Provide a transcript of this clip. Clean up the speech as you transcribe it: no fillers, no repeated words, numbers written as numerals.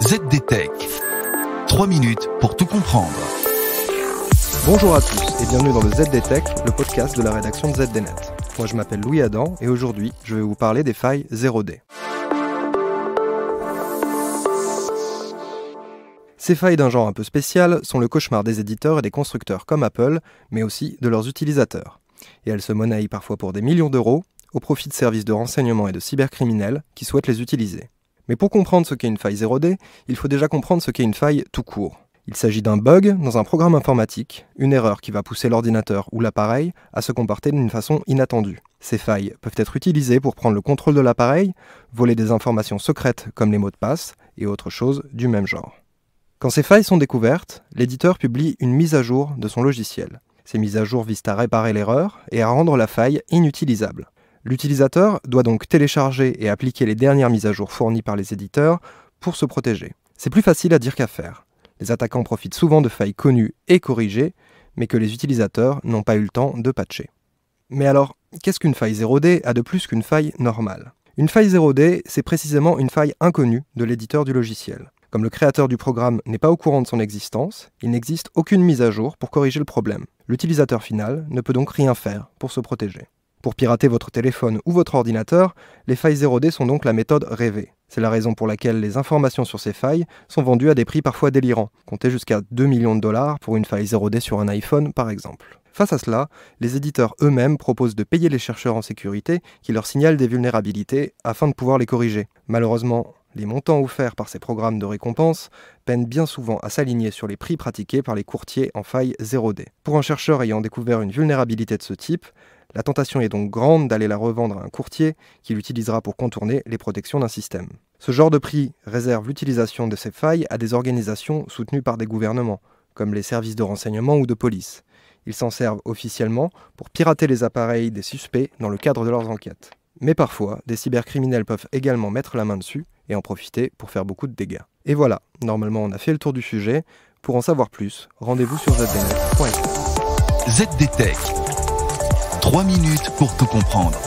ZDTech. 3 minutes pour tout comprendre. Bonjour à tous et bienvenue dans le ZDTech, le podcast de la rédaction de ZDNet. Moi je m'appelle Louis Adam et aujourd'hui je vais vous parler des failles 0D. Ces failles d'un genre un peu spécial sont le cauchemar des éditeurs et des constructeurs comme Apple, mais aussi de leurs utilisateurs. Et elles se monnaient parfois pour des millions d'euros, au profit de services de renseignement et de cybercriminels qui souhaitent les utiliser. Mais pour comprendre ce qu'est une faille 0D, il faut déjà comprendre ce qu'est une faille tout court. Il s'agit d'un bug dans un programme informatique, une erreur qui va pousser l'ordinateur ou l'appareil à se comporter d'une façon inattendue. Ces failles peuvent être utilisées pour prendre le contrôle de l'appareil, voler des informations secrètes comme les mots de passe et autres choses du même genre. Quand ces failles sont découvertes, l'éditeur publie une mise à jour de son logiciel. Ces mises à jour visent à réparer l'erreur et à rendre la faille inutilisable. L'utilisateur doit donc télécharger et appliquer les dernières mises à jour fournies par les éditeurs pour se protéger. C'est plus facile à dire qu'à faire. Les attaquants profitent souvent de failles connues et corrigées, mais que les utilisateurs n'ont pas eu le temps de patcher. Mais alors, qu'est-ce qu'une faille 0D a de plus qu'une faille normale ? Une faille 0D, c'est précisément une faille inconnue de l'éditeur du logiciel. Comme le créateur du programme n'est pas au courant de son existence, il n'existe aucune mise à jour pour corriger le problème. L'utilisateur final ne peut donc rien faire pour se protéger. Pour pirater votre téléphone ou votre ordinateur, les failles 0D sont donc la méthode rêvée. C'est la raison pour laquelle les informations sur ces failles sont vendues à des prix parfois délirants, comptez jusqu'à 2 millions de dollars pour une faille 0D sur un iPhone par exemple. Face à cela, les éditeurs eux-mêmes proposent de payer les chercheurs en sécurité qui leur signalent des vulnérabilités afin de pouvoir les corriger. Malheureusement, les montants offerts par ces programmes de récompense peinent bien souvent à s'aligner sur les prix pratiqués par les courtiers en faille 0D. Pour un chercheur ayant découvert une vulnérabilité de ce type, la tentation est donc grande d'aller la revendre à un courtier qui l'utilisera pour contourner les protections d'un système. Ce genre de prix réserve l'utilisation de ces failles à des organisations soutenues par des gouvernements, comme les services de renseignement ou de police. Ils s'en servent officiellement pour pirater les appareils des suspects dans le cadre de leurs enquêtes. Mais parfois, des cybercriminels peuvent également mettre la main dessus et en profiter pour faire beaucoup de dégâts. Et voilà, normalement on a fait le tour du sujet. Pour en savoir plus, rendez-vous sur zdnet.fr. ZDTech. 3 minutes pour tout comprendre.